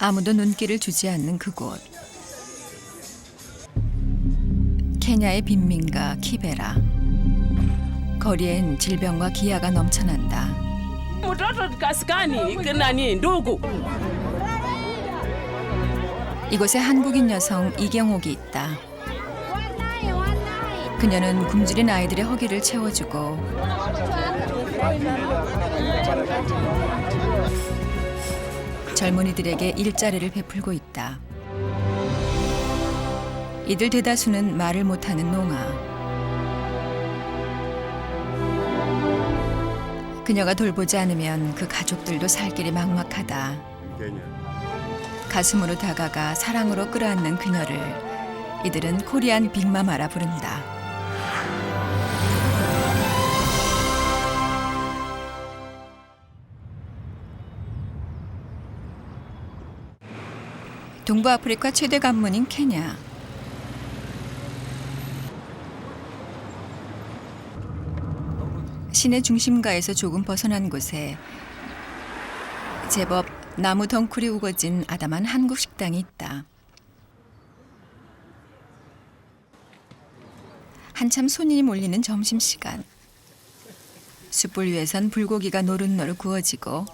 아무도 눈길을 주지 않는 그곳. 케냐의 빈민가 키베라. 거리엔 질병과 기아가 넘쳐난다. Mtoto kaskani nani ndugu. 이곳에 한국인 여성 이경옥이 있다. 그녀는 굶주린 아이들의 허기를 채워주고 젊은이들에게 일자리를 베풀고 있다. 이들 대다수는 말을 못하는 농아. 그녀가 돌보지 않으면 그 가족들도 살 길이 막막하다. 가슴으로 다가가 사랑으로 끌어안는 그녀를 이들은 코리안 빅마마라 부른다. 동부 아프리카 최대 관문인 케냐. 시내 중심가에서 조금 벗어난 곳에 제법 나무 덩쿨이 우거진 아담한 한국 식당이 있다. 한참 손님이 몰리는 점심시간. 숯불 위에선 불고기가 노릇노릇 구워지고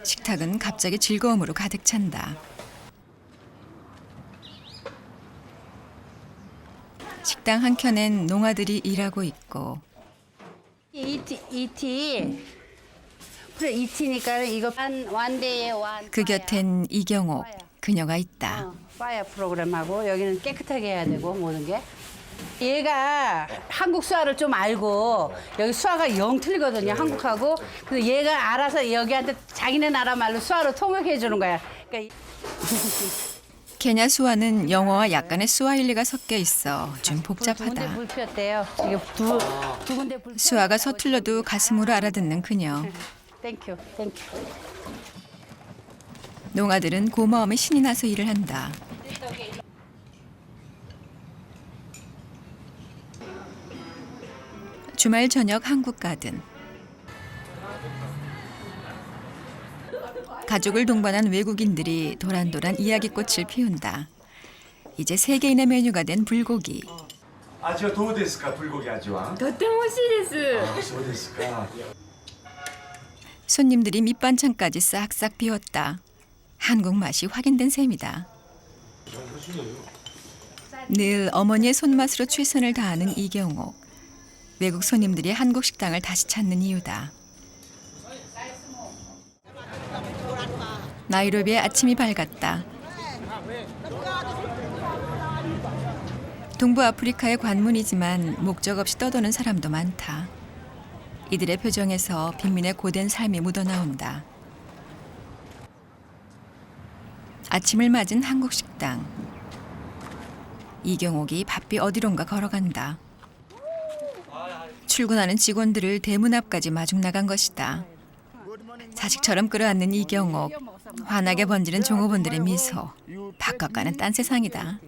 식탁은 갑자기 즐거움으로 가득 찬다. 식당 한켠엔 농아들이 일하고 있고 그래 이티니까 이거 완데에 완. 그 곁엔 이경옥 그녀가 있다. 파야 프로그램하고 여기는 깨끗하게 해야 되고 모든 게. 얘가 한국 수화를 좀 알고 여기 수화가 영 틀리거든요 한국하고. 그래서 얘가 알아서 여기한테 자기네 나라 말로 수화로 통역해 주는 거야. 그러니까 케냐 수화는 영어와 약간의 스와힐리가 섞여 있어 좀 두 군데 복잡하다. 불 피웠대요. 이게 두 군데 불. 수화가 서툴러도 가슴으로 알아듣는 그녀. 땡큐. 농아들은 고마움에 신이 나서 일을 한다. 주말 저녁 한국 가든. 가족을 동반한 외국인들이 도란도란 이야기꽃을 피운다. 이제 세계인의 메뉴가 된 불고기. 味はどうですか불고기味は?とっても美味しいですあ、そうですか. 손님들이 밑반찬까지 싹싹 비웠다. 한국 맛이 확인된 셈이다. 늘 어머니의 손맛으로 최선을 다하는 이경옥. 외국 손님들이 한국 식당을 다시 찾는 이유다. 나이로비의 아침이 밝았다. 동부 아프리카의 관문이지만 목적 없이 떠도는 사람도 많다. 이들의 표정에서 빈민의 고된 삶이 묻어나온다. 아침을 맞은 한국 식당. 이경옥이 바삐 어디론가 걸어간다. 출근하는 직원들을 대문 앞까지 마중 나간 것이다. 자식처럼 끌어안는 이경옥. 환하게 번지는 종업원들의 미소. 바깥과는 딴 세상이다.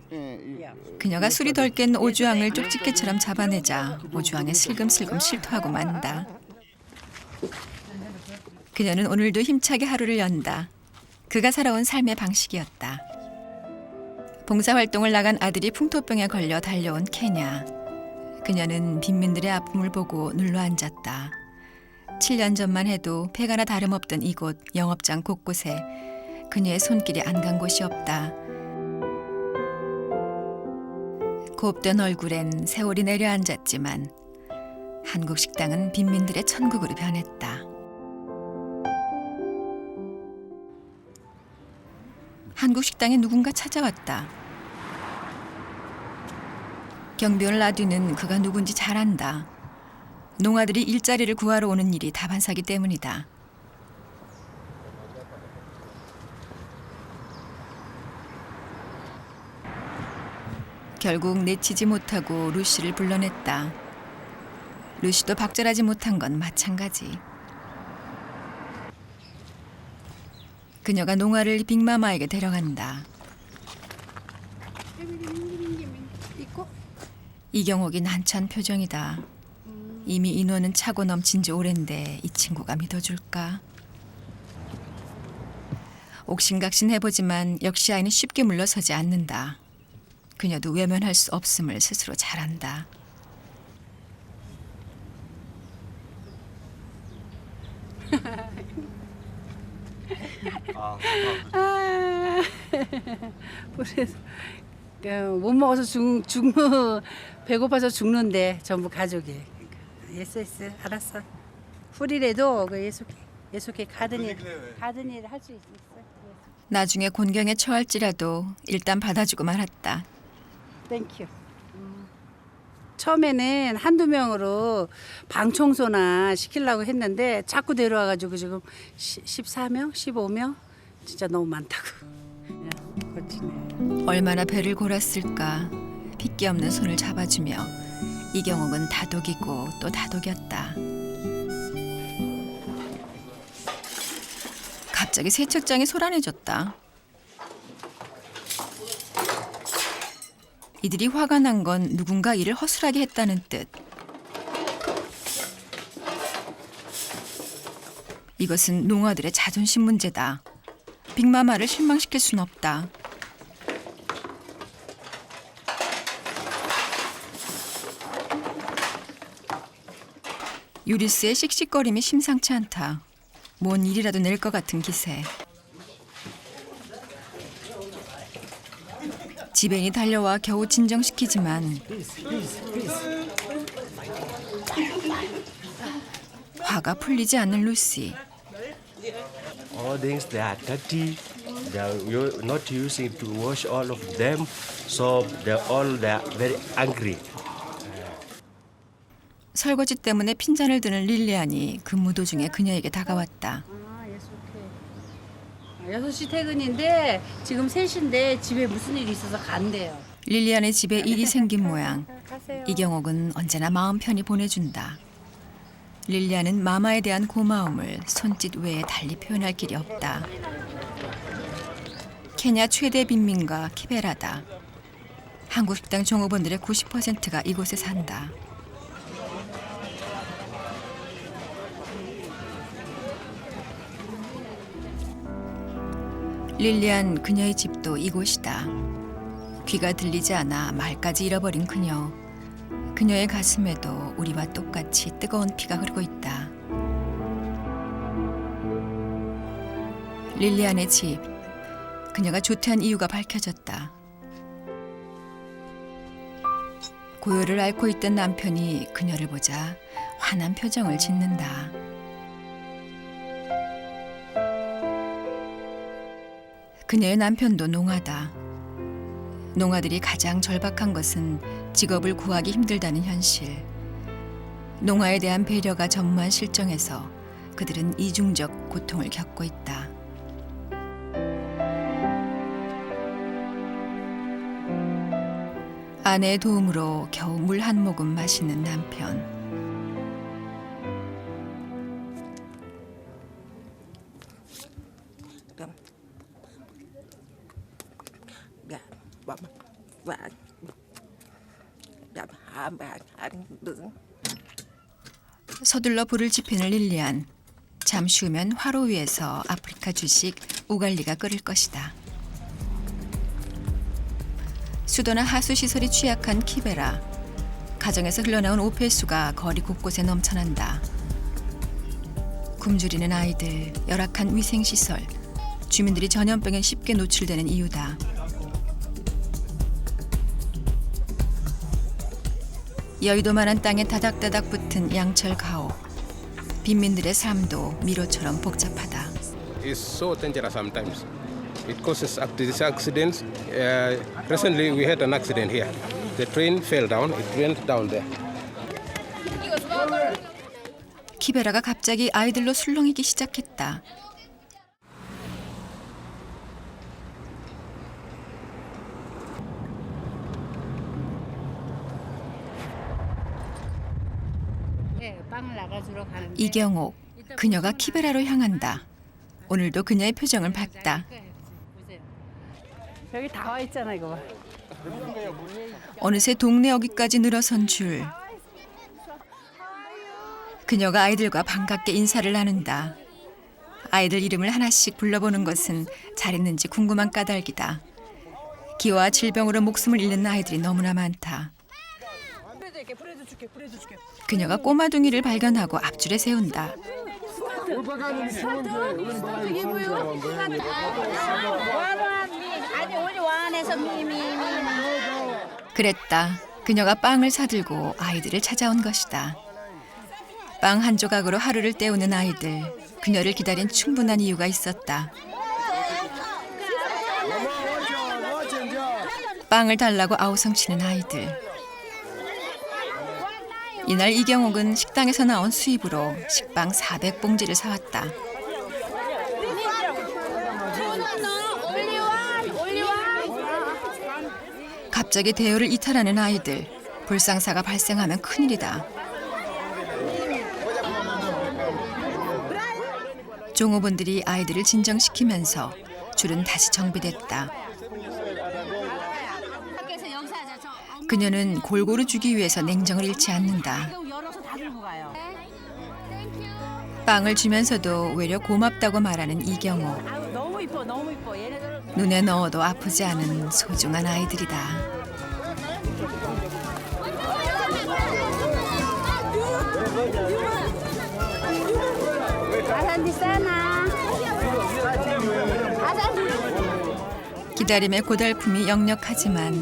그녀가 술이 덜 깬 오주왕을 쪽집게처럼 잡아내자 오주왕에 슬금슬금 실토하고 만다. 그녀는 오늘도 힘차게 하루를 연다. 그가 살아온 삶의 방식이었다. 봉사활동을 나간 아들이 풍토병에 걸려 달려온 케냐. 그녀는 빈민들의 아픔을 보고 눌러앉았다. 7년 전만 해도 폐가나 다름없던 이곳 영업장 곳곳에 그녀의 손길이 안 간 곳이 없다. 곱된 얼굴엔 세월이 내려앉았지만 한국 식당은 빈민들의 천국으로 변했다. 한국 식당에 누군가 찾아왔다. 경비원을 놔두는 그가 누군지 잘 안다. 농아들이 일자리를 구하러 오는 일이 다반사기 때문이다. 결국 내치지 못하고 루시를 불러냈다. 루시도 박절하지 못한 건 마찬가지. 그녀가 농아를 빅마마에게 데려간다. 이경옥이 난처한 표정이다. 이미 인원은 차고 넘친 지 오랜데 이 친구가 믿어줄까? 옥신각신해보지만 역시 아이는 쉽게 물러서지 않는다. 그녀도 외면할 수 없음을 스스로 잘 안다. 그래서 못 먹어서 배고파서 죽는데 전부 가족이. 예스 알았어. 풀이라도 그 예속해 가든 일 할 수 있어. 나중에 곤경에 처할지라도 일단 받아주고 말았다. 땡큐. 처음에는 한두 명으로 방 청소나 시키려고 했는데 자꾸 데려와가지고 지금 14명, 15명 진짜 너무 많다고. 거치네. 얼마나 배를 골았을까. 핏기 없는 손을 잡아주며 이경옥은 다독이고 또 다독였다. 갑자기 세척장이 소란해졌다. 이들이 화가 난 건 누군가 일을 허술하게 했다는 뜻. 이것은 농아들의 자존심 문제다. 빅마마를 실망시킬 순 없다. 유리스의 씩씩거림이 심상치 않다. 뭔 일이라도 낼 것 같은 기세. 지벤이 달려와 겨우 진정시키지만 화가 풀리지 않는 루시. All things they are dirty. You're not using to wash all of them, so they are very angry. 설거지 때문에 핀잔을 드는 릴리안이 근무 도중에 그녀에게 다가왔다. 6시 퇴근인데 지금 3시인데 집에 무슨 일이 있어서 간대요. 릴리안의 집에 일이 생긴 모양. 가세요. 이경옥은 언제나 마음 편히 보내준다. 릴리안은 마마에 대한 고마움을 손짓 외에 달리 표현할 길이 없다. 케냐 최대 빈민가 키베라다. 한국 식당 종업원들의 90%가 이곳에 산다. 릴리안 그녀의 집도 이곳이다. 귀가 들리지 않아 말까지 잃어버린 그녀. 그녀의 가슴에도 우리와 똑같이 뜨거운 피가 흐르고 있다. 릴리안의 집. 그녀가 조퇴한 이유가 밝혀졌다. 고요를 앓고 있던 남편이 그녀를 보자 환한 표정을 짓는다. 그녀의 남편도 농아다. 농아들이 가장 절박한 것은 직업을 구하기 힘들다는 현실. 농아에 대한 배려가 전무한 실정에서 그들은 이중적 고통을 겪고 있다. 아내의 도움으로 겨우 물 한 모금 마시는 남편. 서둘러 불을 지피는 릴리안. 잠시 후면 화로 위에서 아프리카 주식 우갈리가 끓을 것이다. 수도나 하수 시설이 취약한 키베라. 가정에서 흘러나온 오폐수가 거리 곳곳에 넘쳐난다. 굶주리는 아이들, 열악한 위생시설, 주민들이 전염병에 쉽게 노출되는 이유다. 여의도만한 땅에 다닥다닥 붙은 양철 가옥. 빈민들의 삶도 미로처럼 복잡하다. It's so dangerous sometimes. It causes up to these accidents. Recently we had an accident here. The train fell down. It went down there. 키베라가 갑자기 아이들로 술렁이기 시작했다. 빵을 나가주러 가는데 이경옥, 그녀가 키베라로 향한다. 오늘도 그녀의 표정을 봤다. 여기 다 와 있잖아 이거 봐. 어느새 동네 어귀까지 늘어선 줄. 그녀가 아이들과 반갑게 인사를 나눈다. 아이들 이름을 하나씩 불러보는 것은 잘했는지 궁금한 까닭이다. 기와 질병으로 목숨을 잃는 아이들이 너무나 많다. 그녀가 꼬마둥이를 발견하고 앞줄에 세운다. 그랬다. 그녀가 빵을 사들고 아이들을 찾아온 것이다. 빵 한 조각으로 하루를 때우는 아이들. 그녀를 기다린 충분한 이유가 있었다. 빵을 달라고 아우성치는 아이들. 이날 이경옥은 식당에서 나온 수입으로 식빵 400봉지를 사왔다. 갑자기 대요를 이탈하는 아이들. 불상사가 발생하면 큰일이다. 종업원들이 아이들을 진정시키면서 줄은 다시 정비됐다. 그녀는 골고루 주기 위해서 냉정을 잃지 않는다. 빵을 주면서도 외려 고맙다고 말하는 이경옥. 눈에 넣어도 아프지 않은 소중한 아이들이다. 기다림의 고달픔이 역력하지만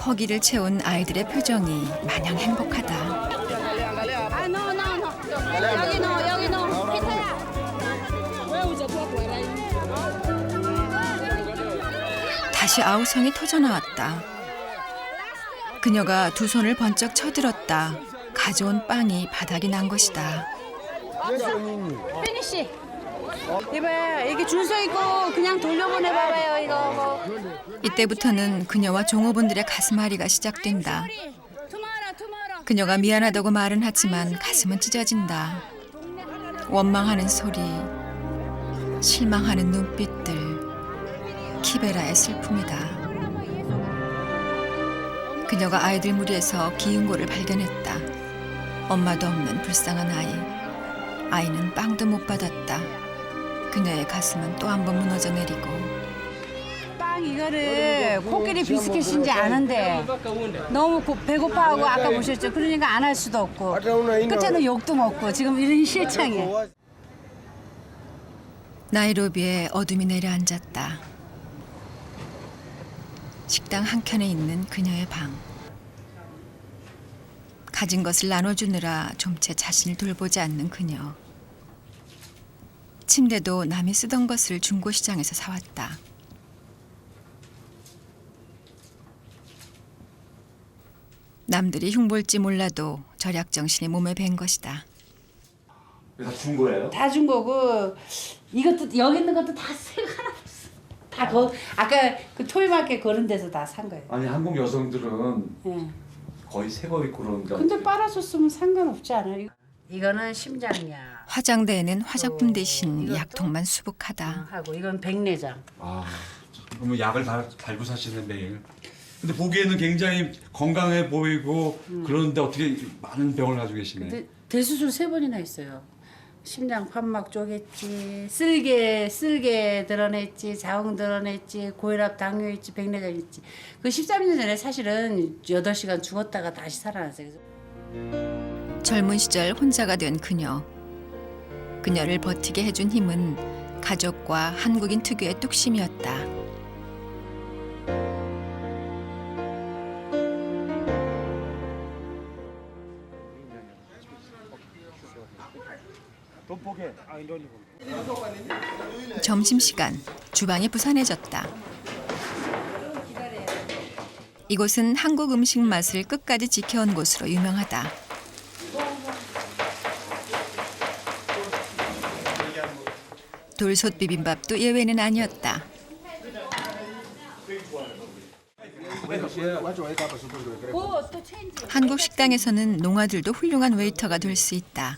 허기를 채운 아이들의 표정이 마냥 행복하다. 다시 아우성이 터져나왔다. 그녀가 두 손을 번쩍 쳐들었다. 가져온 빵이 바닥이 난 것이다. 페니씨, 이봐요. 이렇게 줄 서 있고 그냥 돌려보내봐봐요. 이거 뭐. 이때부터는 그녀와 종업원들의 가슴앓이가 시작된다. 그녀가 미안하다고 말은 하지만 가슴은 찢어진다. 원망하는 소리, 실망하는 눈빛들, 키베라의 슬픔이다. 그녀가 아이들 무리에서 기은고를 발견했다. 엄마도 없는 불쌍한 아이. 아이는 빵도 못 받았다. 그녀의 가슴은 또 한 번 무너져 내리고. 빵 이거를 코끼리 비스킷인지 아는데 너무 배고파하고 아까 보셨죠? 그러니까 안 할 수도 없고 끝에는 욕도 먹고 지금 이런 실정이에요. 나이로비에 어둠이 내려앉았다. 식당 한켠에 있는 그녀의 방. 가진 것을 나눠주느라 좀채 자신을 돌보지 않는 그녀. 침대도 남이 쓰던 것을 중고시장에서 사왔다. 남들이 흉볼지 몰라도 절약정신이 몸에 밴 것이다. 다 준 거예요? 다 준 거고 이것도 여기 있는 것도 다 새거 하나 없어. 다 아까 그 토요마켓 그런 데서 다 산 거예요. 아니 한국 여성들은 예. 거의 새 거 입고 그러는데. 근데 빨아줬으면 상관없지 않아요? 이거는 심장약 화장대에는 화장품 대신 약통만 수북하다. 하고 이건 백내장. 아, 그러면 약을 달고 사시는 매일. 근데 보기에는 굉장히 건강해 보이고 그런데 어떻게 많은 병을 가지고 계시네. 근데 대수술 3번이나 했어요. 심장 판막 쪼갰지, 쓸개 드러냈지, 자궁 드러냈지, 고혈압, 당뇨 있지, 백내장 있지. 그 13년 전에 사실은 8시간 죽었다가 다시 살아났어요. 젊은 시절 혼자가 된 그녀. 그녀를 버티게 해준 힘은 가족과 한국인 특유의 뚝심이었다. 점심시간, 주방이 부산해졌다. 이곳은 한국 음식 맛을 끝까지 지켜온 곳으로 유명하다. 돌솥 비빔밥도 예외는 아니었다. 한국 식당에서는 농아들도 훌륭한 웨이터가 될 수 있다.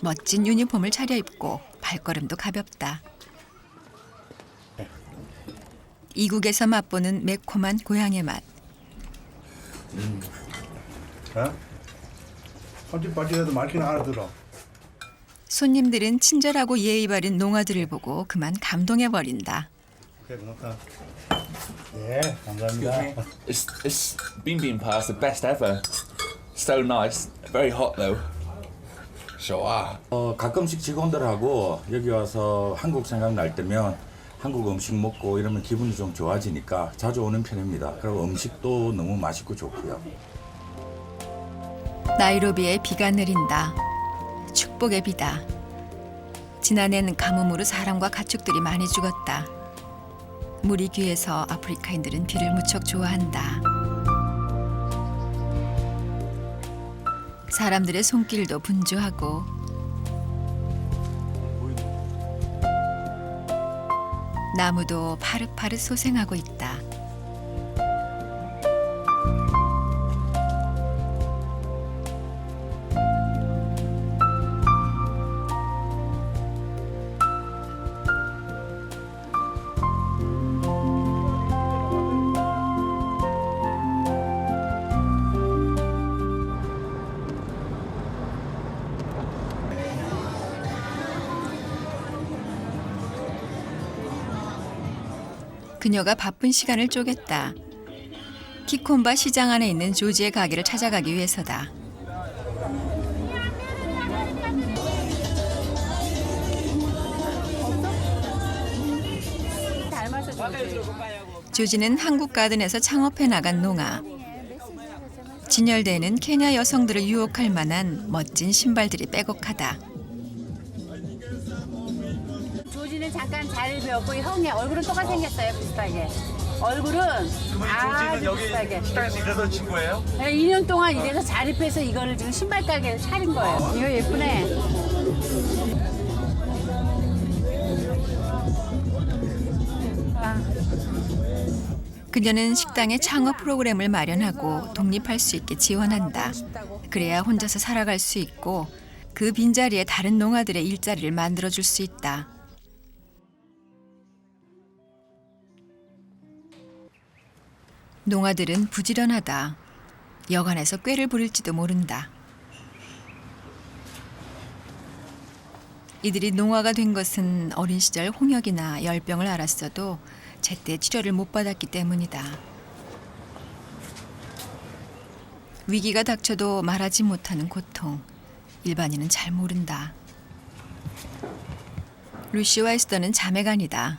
멋진 유니폼을 차려입고 발걸음도 가볍다. 이국에서 맛보는 매콤한 고향의 맛. 빠지빠지해도 말귀는 알아들어. 손님들은 친절하고 예의 바른 농아들을 보고 그만 감동해버린다. 오케이, 고맙다. 예, 감사합니다. It's bibimbap is the best ever. So nice. Very hot though. 좋아. 가끔씩 직원들하고 여기 와서 한국 생각날 때면 한국 음식 먹고 이러면 기분이 좀 좋아지니까 자주 오는 편입니다. 그리고 음식도 너무 맛있고 좋고요. 나이로비에 비가 내린다. 축복의 비다. 지난해는 가뭄으로 사람과 가축들이 많이 죽었다. 물이 귀해서 아프리카인들은 비를 무척 좋아한다. 사람들의 손길도 분주하고 나무도 파릇파릇 소생하고 있다. 그녀가 바쁜 시간을 쪼갰다. 키콤바 시장 안에 있는 조지의 가게를 찾아가기 위해서다. 조지는 한국 가든에서 창업해 나간 농아. 진열대에는 케냐 여성들을 유혹할 만한 멋진 신발들이 빼곡하다. 조지는 잠깐 자리를 비웠고 형의 얼굴은 똑같이 생겼어요, 비슷하게. 얼굴은 아주 비슷하게. 식당에서 일하던 친구예요? 네, 2년 동안 이래서 자립해서 이거를 지금 신발 가게를 차린 거예요. 이거 예쁘네. 그녀는 식당에 창업 프로그램을 마련하고 독립할 수 있게 지원한다. 그래야 혼자서 살아갈 수 있고 그 빈자리에 다른 농아들의 일자리를 만들어줄 수 있다. 농아들은 부지런하다. 여간에서 꾀를 부릴지도 모른다. 이들이 농아가 된 것은 어린 시절 홍역이나 열병을 앓았어도 제때 치료를 못 받았기 때문이다. 위기가 닥쳐도 말하지 못하는 고통, 일반인은 잘 모른다. 루시와 에스더는 자매간이다.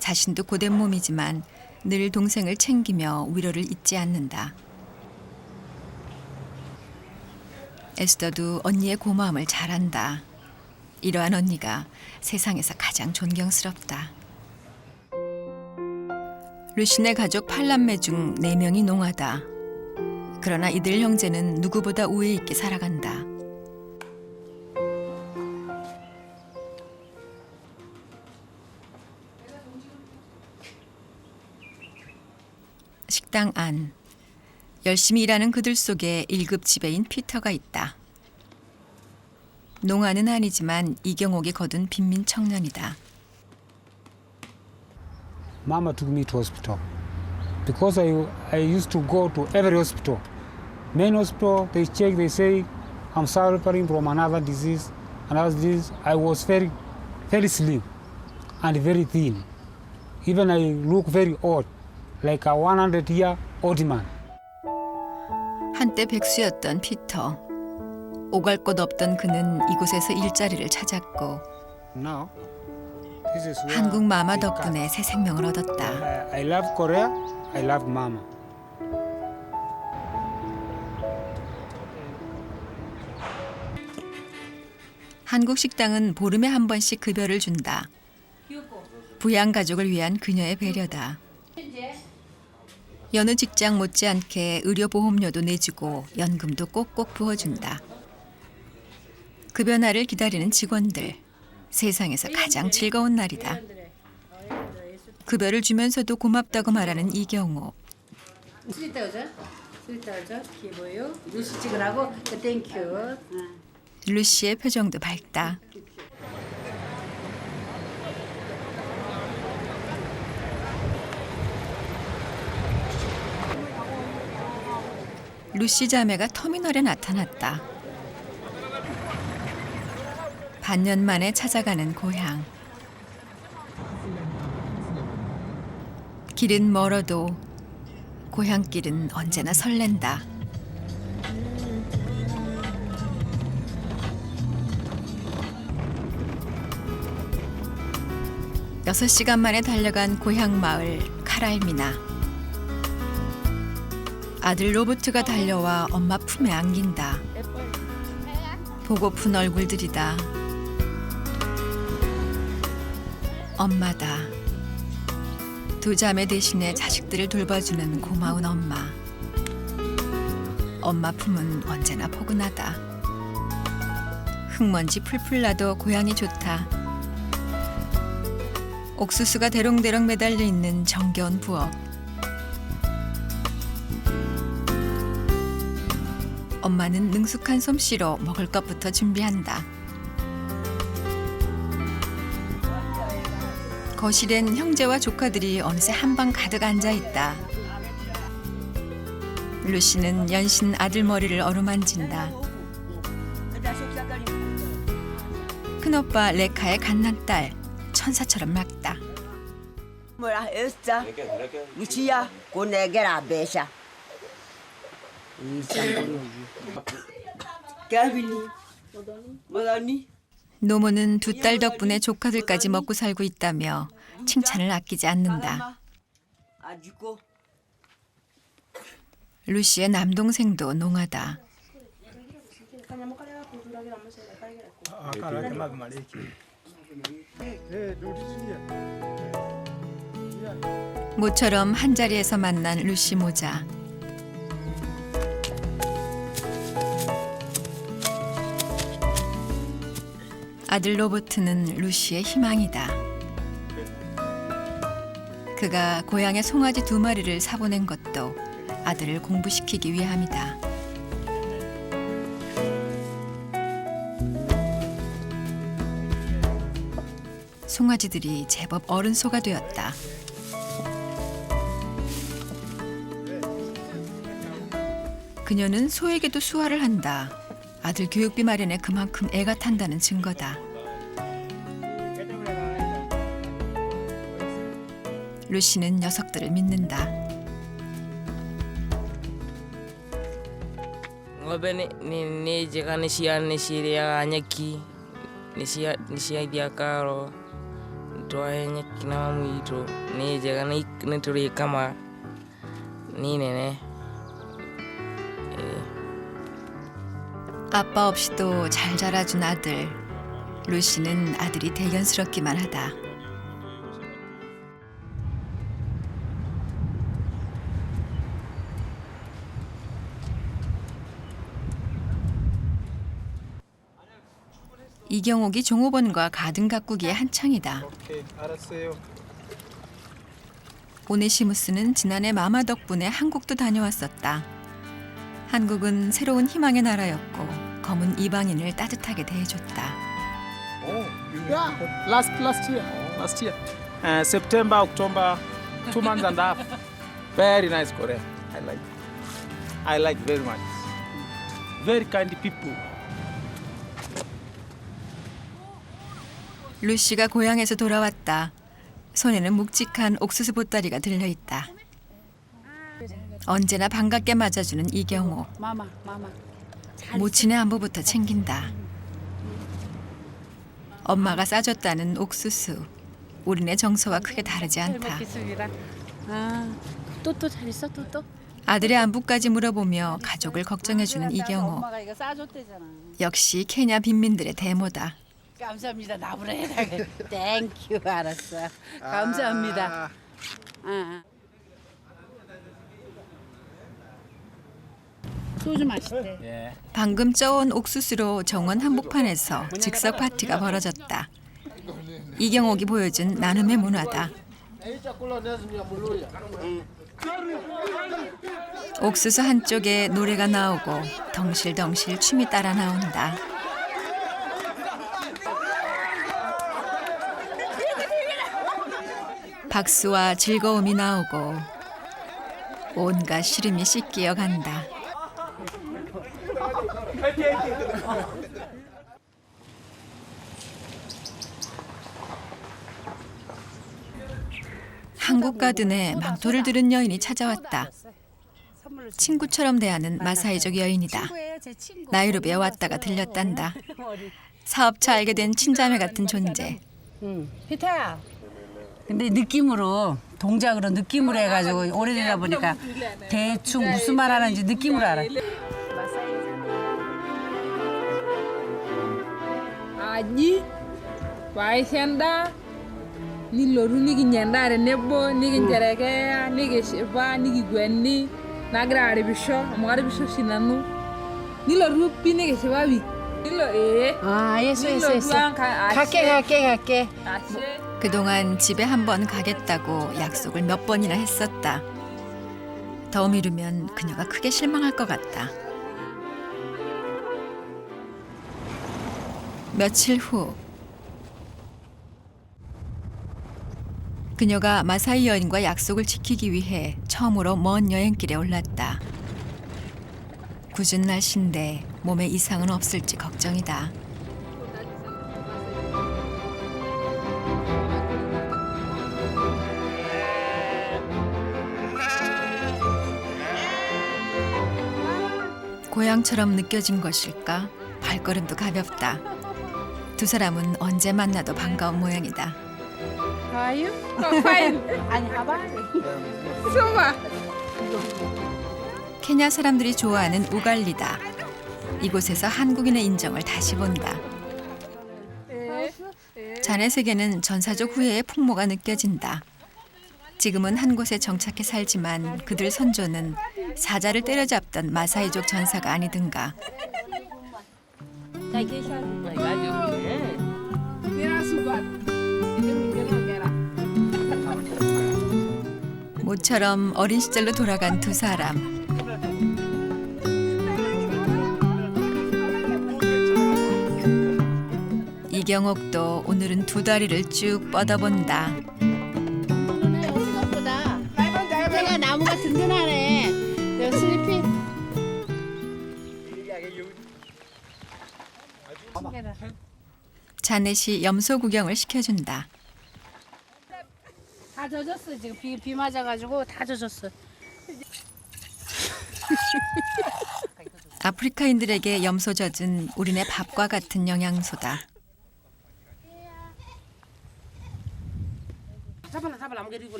자신도 고된 몸이지만 늘 동생을 챙기며 위로를 잊지 않는다. 에스더도 언니의 고마움을 잘 안다. 이러한 언니가 세상에서 가장 존경스럽다. 루시네 가족 8남매 중 4명이 농아다. 그러나 이들 형제는 누구보다 우애 있게 살아간다. 식당 안. 열심히 일하는 그들 속에 1급 지배인 피터가 있다. 농아는 아니지만 이경옥이 거둔 빈민 청년이다. Mama took me to hospital because I used to go to every hospital. Main hospital, they check, they say I'm suffering from another disease. Another disease. I was very slim and very thin. Even I look very old, like a 100-year-old man. 한때 백수였던 피터. 오갈 곳 없던 그는 이곳에서 일자리를 찾았고 Now, this is where 한국 마마 I 덕분에 새 생명을 얻었다. I love Korea. I love Mama. 한국 식당은 보름에 한 번씩 급여를 준다. 부양 가족을 위한 그녀의 배려다. 여느 직장 못지않게 의료보험료도 내주고 연금도 꼭꼭 부어준다. 급여 날을 기다리는 직원들. 세상에서 가장 즐거운 날이다. 급여를 주면서도 고맙다고 말하는 이경옥. 루시 찍으라고 땡큐. 루시의 표정도 밝다. 루시 자매가 터미널에 나타났다. 반년 만에 찾아가는 고향. 길은 멀어도 고향길은 언제나 설렌다. 6시간 만에 달려간 고향 마을 카랄미나. 아들 로버트가 달려와 엄마 품에 안긴다. 보고픈 얼굴들이다. 엄마다. 두 자매 대신에 자식들을 돌봐주는 고마운 엄마. 엄마 품은 언제나 포근하다. 흙먼지 풀풀 나도 고향이 좋다. 옥수수가 대롱대롱 매달려 있는 정겨운 부엌. 엄마는 능숙한 솜씨로 먹을 것부터 준비한다. 거실엔 형제와 조카들이 어느새 한방 가득 앉아 있다. 루시는 연신 아들 머리를 어루만진다. 큰오빠 레카의 갓난딸 천사처럼 맑다. 뭐라 했어? 루치야, 고내게라 베샤. 가빌리, 뭐더니? 노모는 두 딸 덕분에 조카들까지 먹고 살고 있다며 칭찬을 아끼지 않는다. 아주고. 루시의 남동생도 농하다. 모처럼 한자리에서 만난 루시 모자. 아들 로버트는 루시의 희망이다. 그가 고향에 송아지 2마리를 사보낸 것도 아들을 공부시키기 위함이다. 송아지들이 제법 어른 소가 되었다. 그녀는 소에게도 수화를 한다. 아들 교육비 마련에 그만큼 애가 탄다는 증거다. 루시는 녀석들을 믿는다. Ngobene ni jeka ni siria anyaki ni sia dia karo to anyaki na muito ni jeka ni turi kama ni nene. 아빠 없이도 잘 자라준 아들. 루시는 아들이 대견스럽기만 하다. 이경옥이 종업원과 가든 가꾸기에 한창이다. 오네시무스는 지난해 마마 덕분에 한국도 다녀왔었다. 한국은 새로운 희망의 나라였고 검은 이방인을 따뜻하게 대해줬다. Yeah, last year. September, October, 2 months and a half. Very nice Korea. I like very much. Very kind people. 루시가 고향에서 돌아왔다. 손에는 묵직한 옥수수 보따리가 들려있다. 언제나 반갑게 맞아주는 이경옥. 마마. 모친의 안부부터 챙긴다. 엄마가 싸줬다는 옥수수. 우리네 정서와 크게 다르지 않다. 또 잘 있어 또. 아들의 안부까지 물어보며 가족을 걱정해주는 이경옥. 엄마가 이거 싸줬대잖아. 역시 케냐 빈민들의 대모다. 감사합니다. 나보라 해달라. 땡큐 알았어. 감사합니다. 소주 맛있대. 방금 쪄온 옥수수로 정원 한복판에서 즉석 파티가 벌어졌다. 이경옥이 보여준 나눔의 문화다. 옥수수 한쪽에 노래가 나오고 덩실덩실 춤이 따라 나온다. 박수와 즐거움이 나오고 온갖 시름이 씻기어 간다. 한국 가든에 망토를 들은 여인이 찾아왔다. 친구처럼 대하는 마사이족 여인이다. 나이로비에 왔다가 들렸단다. 사업차 알게 된 친자매 같은 존재. 피타야. 근데 느낌으로 동작으로 느낌으로 해가지고 오래되다 보니까 대충 무슨 말 하는지 느낌으로 알아. Aji, waishenda, ni loru nigi nyandare nebo, nigi njerekea, nigi shiva, nigi gwenni, nagira aribisho, amuaribisho shinanu. Ni loru pi nigi shiva bi. 아, 예수. 갈게. 그동안 집에 한 번 가겠다고 약속을 몇 번이나 했었다. 더 미루면 그녀가 크게 실망할 것 같다. 며칠 후 그녀가 마사이 여인과 약속을 지키기 위해 처음으로 먼 여행길에 올랐다. 궂은 날씨인데 몸에 이상은 없을지 걱정이다. 고향처럼 느껴진 것일까? 발걸음도 가볍다. 두 사람은 언제 만나도 반가운 모양이다. Ayo, ngapain? 아니, 봐봐. Coba. 케냐 사람들이 좋아하는 우갈리다. 이곳에서 한국인의 인정을 다시 본다. 자네세계는 전사적 후예의 풍모가 느껴진다. 지금은 한 곳에 정착해 살지만 그들 선조는 사자를 때려잡던 마사이족 전사가 아니든가. 모처럼 어린 시절로 돌아간 두 사람. 이경옥도 오늘은 두 다리를 쭉 뻗어본다. 내가 나무가 든든하네. 여기 슬리피. 자넷이 염소 구경을 시켜준다. 다 젖었어 지금 비 맞아가지고 다 젖었어. 아프리카인들에게 염소젖은 우리네 밥과 같은 영양소다.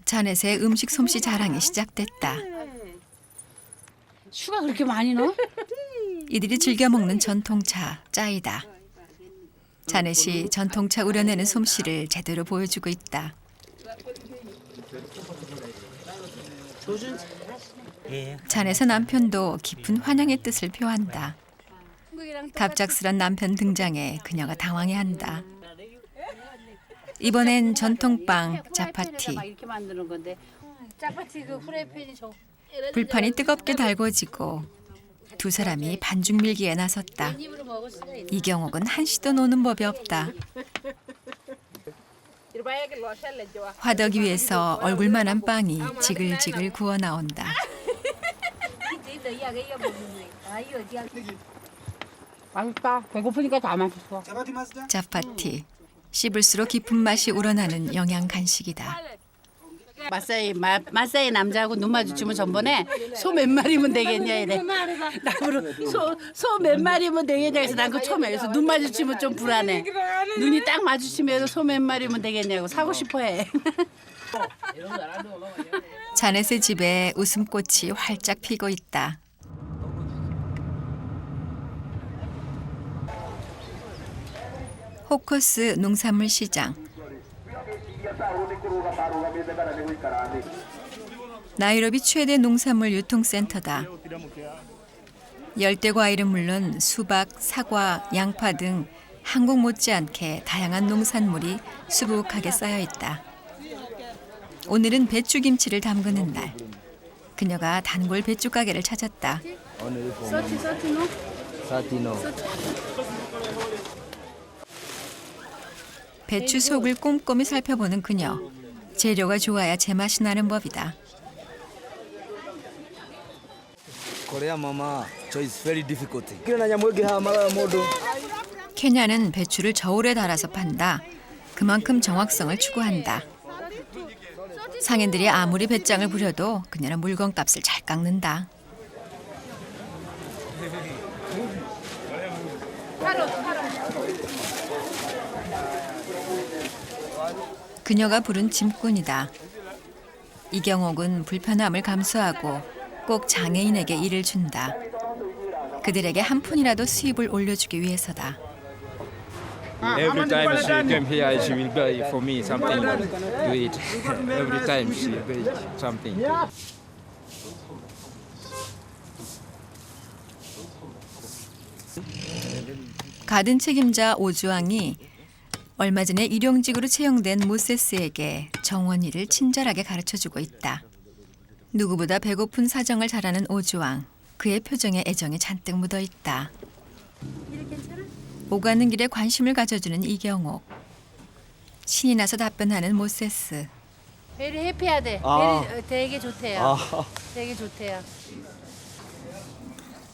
자넷의 음식 솜씨 자랑이 시작됐다. 슈가 그렇게 많이 넣어? 이들이 즐겨 먹는 전통차 짜이다. 자넷이 전통차 우려내는 솜씨를 제대로 보여주고 있다. 자넷의 남편도 깊은 환영의 뜻을 표한다. 갑작스런 남편 등장에 그녀가 당황해한다. 이번엔 전통빵 짜파티. 이렇게 만드는 건데 짜파티 그 후라이팬이 저. 불판이 뜨겁게 달궈지고 두 사람이 반죽 밀기에 나섰다. 이경옥은 한시도 노는 법이 없다. 화덕 위에서 얼굴만한 빵이 지글지글 구워 나온다. 맛있다. 배고프니까 다 맛있어. 짜파티. 씹을수록 깊은 맛이 우러나는 영양 간식이다. 마사이 남자하고 눈 마주치면 전번에 소 몇 마리면 되겠냐 이래. 나보러 소 몇 마리면 되겠냐 해서 난 그 처음에 그래서 눈 마주치면 좀 불안해. 눈이 딱 마주치면 소 몇 마리면 되겠냐고 사고 싶어 해. 자넷의 집에 웃음꽃이 활짝 피고 있다. 호코스 농산물 시장. 나이로비 최대 농산물 유통센터다. 열대 과일은 물론 수박, 사과, 양파 등 한국 못지않게 다양한 농산물이 수북하게 쌓여 있다. 오늘은 배추김치를 담그는 날. 그녀가 단골 배추 가게를 찾았다. 배추 속을 꼼꼼히 살펴보는 그녀. 재료가 좋아야 제맛이 나는 법이다. 케냐는 배추를 저울에 달아서 판다. 그만큼 정확성을 추구한다. 상인들이 아무리 배짱을 부려도 그녀는 물건값을 잘 깎는다. 그녀가 부른 짐꾼이다. 이경옥은 불편함을 감수하고 꼭 장애인에게 일을 준다. 그들에게 한 푼이라도 수입을 올려주기 위해서다. Every time she came here, she will buy for me something to eat. Every time she buy something. 가든 책임자 오주왕이 얼마 전에 일용직으로 채용된 모세스에게 정원이를 친절하게 가르쳐주고 있다. 누구보다 배고픈 사정을 잘 아는 오주왕. 그의 표정에 애정이 잔뜩 묻어있다. 오가는 길에 관심을 가져주는 이경옥. 신이 나서 답변하는 모세스. 베리 해피하대. 베리 되게 좋대요. 되게 좋대요.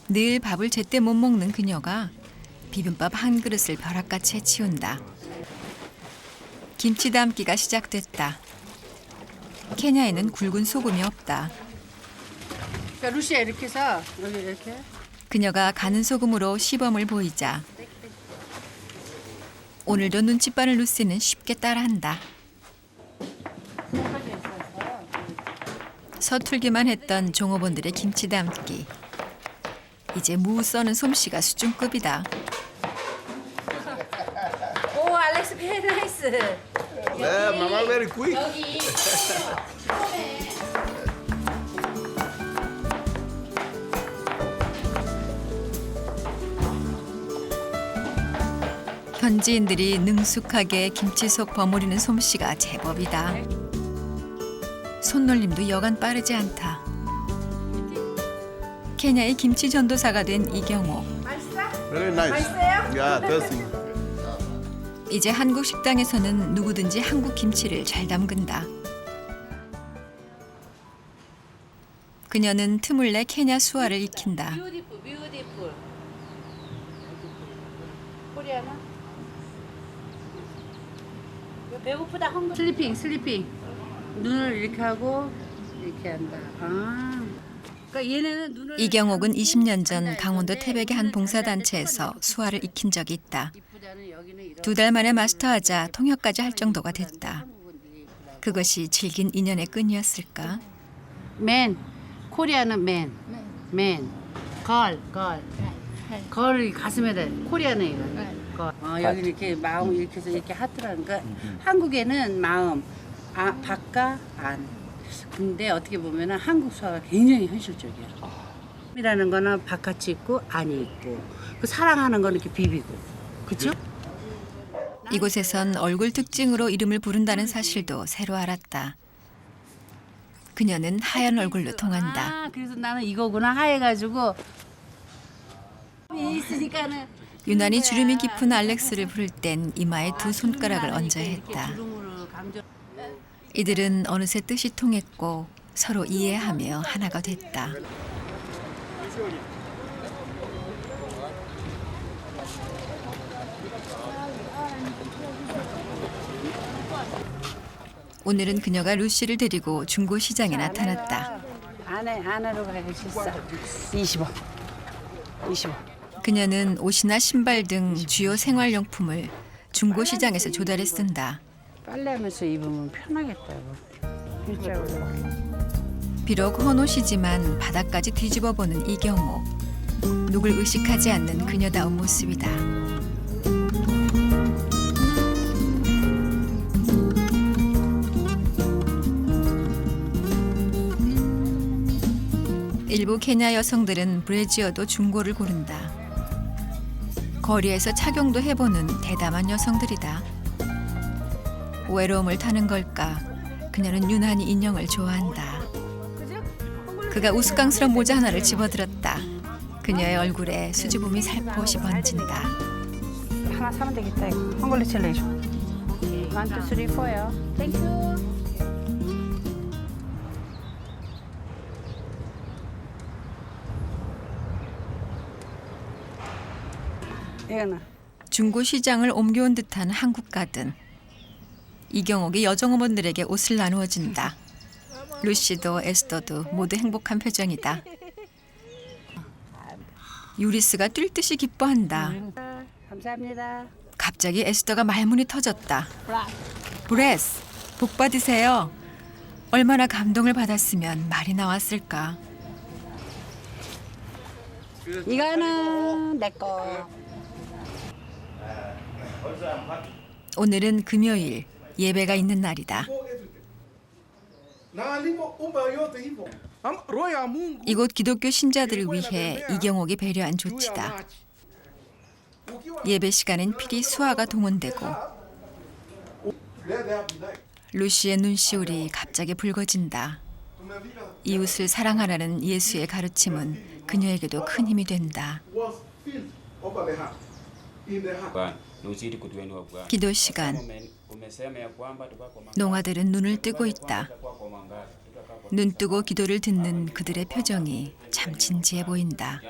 늘 밥을 제때 못 먹는 그녀가 비빔밥 한 그릇을 벼락같이 해치운다. 김치 담기가 시작됐다. 케냐에는 굵은 소금이 없다. 그러니까 루시아 이렇게 해서 여기 이렇게. 그녀가 가는 소금으로 시범을 보이자 오늘도 눈치 빠른 루시는 쉽게 따라한다. 서툴기만 했던 종업원들의 김치 담기. 이제 무 써는 솜씨가 수준급이다. 오 알렉스 베리 나이스. Yeah, Mama very quick. 여기. 현지인들이 능숙하게 김치 속 버무리는 솜씨가 제법이다. 손놀림도 여간 빠르지 않다. 케냐의 김치 전도사가 된 이경옥. Very nice. Yeah, tasty. 이제 한국 식당에서는 누구든지 한국 김치를 잘 담근다. 그녀는 틈을 내 케냐 수화를 익힌다. 뷰티풀. 코리아나? 배고프다 한국. 슬리핑. 눈을 이렇게 하고 이렇게 한다. 그러니까 얘네는 눈을. 이경옥은 20년 전 강원도 태백의 한 봉사단체에서 수화를 익힌 적이 있다. 2달 만에 마스터하자 통역까지 할 정도가 됐다. 그것이 질긴 인연의 끈이었을까? 맨. 코리아는 맨. 걸 가슴에다. 코리아는 이거. 여기 이렇게 마음 이렇게 해서 이렇게 하트라니까 한국에는 마음, 밖과 안. 근데 어떻게 보면은 한국 수화가 굉장히 현실적이야. 이라는 거는 바깥이 있고 안이 있고 그 사랑하는 거는 이렇게 비비고, 그렇죠? 이곳에선 얼굴 특징으로 이름을 부른다는 사실도 새로 알았다. 그녀는 하얀 얼굴로 통한다. 그래서 나는 이거구나 하해가지고 있으니까는. 유난히 주름이 깊은 알렉스를 부를 땐 이마에 두 손가락을 얹어야 했다. 이들은 어느새 뜻이 통했고 서로 이해하며 하나가 됐다. 오늘은 그녀가 루시를 데리고 중고 시장에 나타났다. 안으로 가야지. 20원. 그녀는 옷이나 신발 등 주요 생활용품을 중고 시장에서 조달해 쓴다. 빨래하면서 입으면 편하겠다. 비록 헌옷이지만 바닥까지 뒤집어 보는 이경옥. 누굴 의식하지 않는 그녀다운 모습이다. 일부 케냐 여성들은 브래지어도 중고를 고른다. 거리에서 착용도 해보는 대담한 여성들이다. 외로움을 타는 걸까? 그녀는 유난히 인형을 좋아한다. 그가 우스꽝스러운 모자 하나를 집어들었다. 그녀의 얼굴에 수줍음이 살포시 번진다. 하나 사면 되겠다. 이거. 한글로 칠레이죠. 1, 2, 3, 4요. 땡큐. 중고 시장을 옮겨온 듯한 한국 가든. 이경옥이 여정어머니들에게 옷을 나누어 준다. 루시도 에스더도 모두 행복한 표정이다. 유리스가 뛸 듯이 기뻐한다. 감사합니다. 갑자기 에스더가 말문이 터졌다. 브레스, 복 받으세요. 얼마나 감동을 받았으면 말이 나왔을까. 이거는 내 거. 오늘은 금요일, 예배가 있는 날이다. 이곳 기독교 신자들을 위해 이경옥이 배려한 조치다. 예배 시간엔 필히 수아가 동원되고 루시의 눈시울이 갑자기 붉어진다. 이웃을 사랑하라는 예수의 가르침은 그녀에게도 큰 힘이 된다. 기도 시간. 농아들은 눈을 뜨고 있다. 눈 뜨고 기도를 듣는 그들의 표정이 참 진지해 보인다.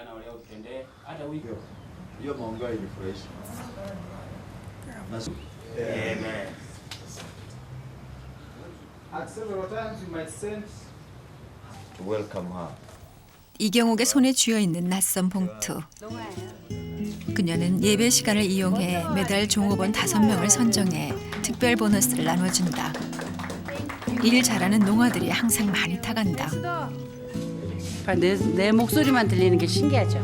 이경옥의 손에 쥐어 있는 낯선 봉투. 그녀는 예배 시간을 이용해 매달 종업원 5명을 선정해 특별 보너스를 나눠준다. 일 잘하는 농아들이 항상 많이 타간다. 내 목소리만 들리는 게 신기하죠.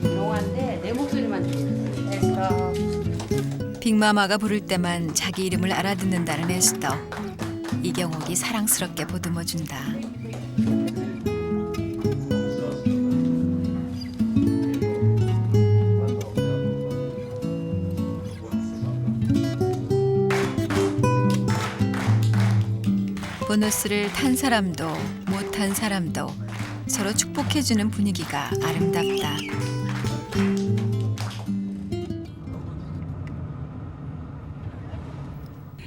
농아인데 내 목소리만 들리는 에스더. 빅마마가 부를 때만 자기 이름을 알아듣는다는 에스더. 이경옥이 사랑스럽게 보듬어준다. 보너스를 탄 사람도 못 탄 사람도 서로 축복해주는 분위기가 아름답다.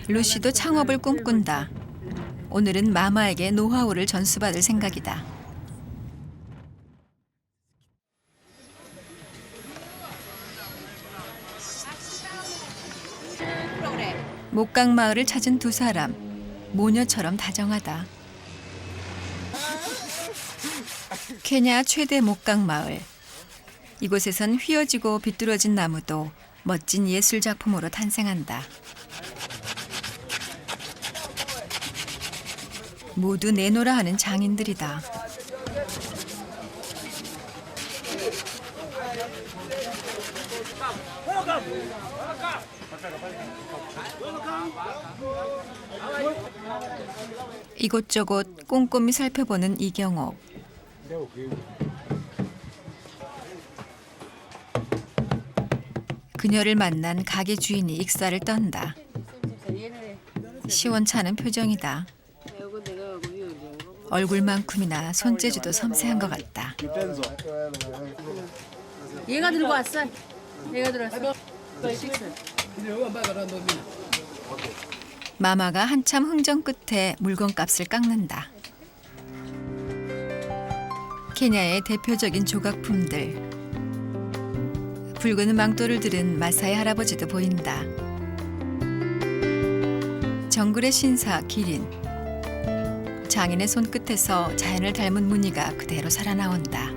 루시도 창업을 꿈꾼다. 오늘은 마마에게 노하우를 전수받을 생각이다. 목강 마을을 찾은 두 사람, 모녀처럼 다정하다. 케냐 최대 목강 마을. 이곳에선 휘어지고 비뚤어진 나무도 멋진 예술 작품으로 탄생한다. 모두 내노라 하는 장인들이다. 이곳저곳 꼼꼼히 살펴보는 이경옥. 그녀를 만난 가게 주인이 익사를 떤다. 시원찮은 표정이다. 얼굴만큼이나 손재주도 섬세한 것 같다. 얘가 들고 왔어. 얘가 들었어. 마마가 한참 흥정 끝에 물건값을 깎는다. 케냐의 대표적인 조각품들. 붉은 망토를 들은 마사이 할아버지도 보인다. 정글의 신사 기린. 장인의 손끝에서 자연을 닮은 무늬가 그대로 살아나온다.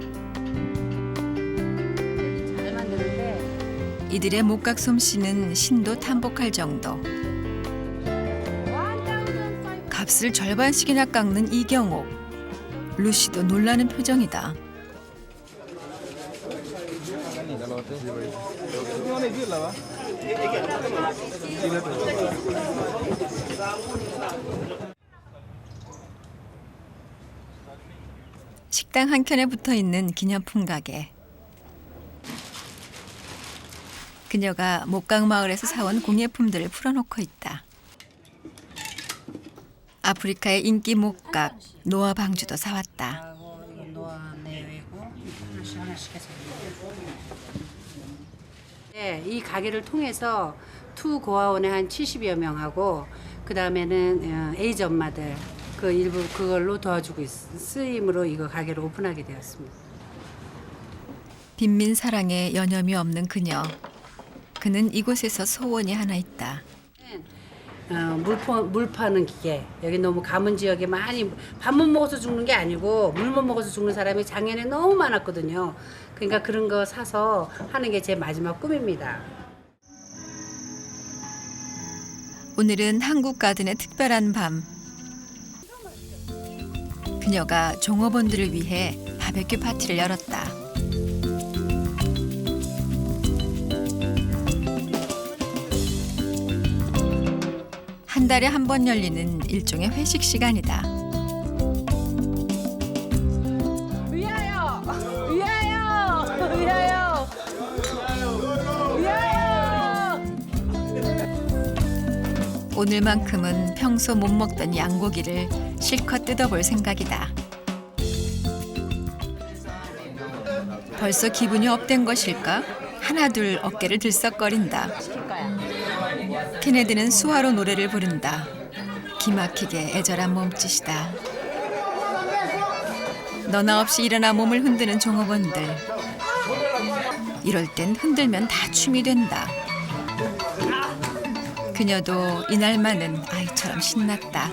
잘 만드는데 이들의 목각 솜씨는 신도 탐복할 정도. 값을 절반씩이나 깎는 이경옥. 루시도 놀라는 표정이다. 식당 한켠에 붙어있는 기념품 가게. 그녀가 목강마을에서 사온 공예품들을 풀어놓고 있다. 아프리카의 인기 목각, 노아 방주도 사왔다. 네, 이 가게를 통해서 투 고아원에 한 70여 명하고 그 다음에는 에이즈 엄마들 그 일부 그걸로 도와주고 쓰임으로 이거 가게를 오픈하게 되었습니다. 빈민 사랑에 여념이 없는 그녀. 그는 이곳에서 소원이 하나 있다. 물 파는 기계. 여기 너무 가문 지역에 많이 밥 못 먹어서 죽는 게 아니고 물 못 먹어서 죽는 사람이 작년에 너무 많았거든요. 그러니까 그런 거 사서 하는 게 제 마지막 꿈입니다. 오늘은 한국 가든의 특별한 밤. 그녀가 종업원들을 위해 바베큐 파티를 열었다. 한 달에 한 번 열리는 일종의 회식 시간이다. 위하여! 위하여! 위하여! 위하여! 오늘만큼은 평소 못 먹던 양고기를 실컷 뜯어볼 생각이다. 벌써 기분이 업된 것일까? 하나둘 어깨를 들썩거린다. 케네디는 수화로 노래를 부른다. 기막히게 애절한 몸짓이다. 너나 없이 일어나 몸을 흔드는 종업원들. 이럴 땐 흔들면 다 춤이 된다. 그녀도 이날만은 아이처럼 신났다.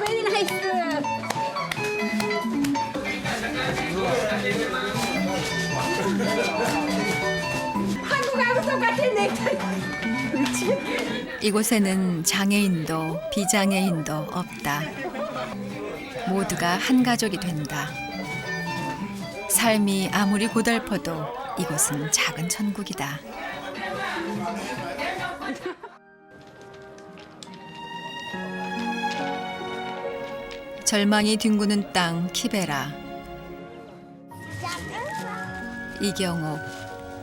베리 나이스! 한국하고 똑같아 넥타이. 이곳에는 장애인도 비장애인도 없다. 모두가 한 가족이 된다. 삶이 아무리 고달퍼도 이곳은 작은 천국이다. 절망이 뒹구는 땅 키베라. 이경옥,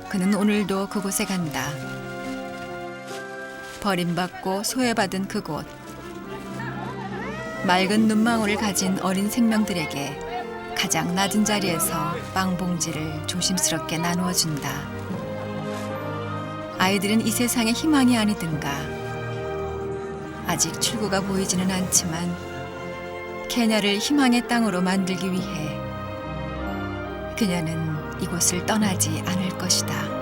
그는 오늘도 그곳에 간다. 버림받고 소외받은 그곳. 맑은 눈망울을 가진 어린 생명들에게 가장 낮은 자리에서 빵봉지를 조심스럽게 나누어 준다. 아이들은 이 세상에 희망이 아니든가. 아직 출구가 보이지는 않지만 케냐를 희망의 땅으로 만들기 위해 그녀는 이곳을 떠나지 않을 것이다.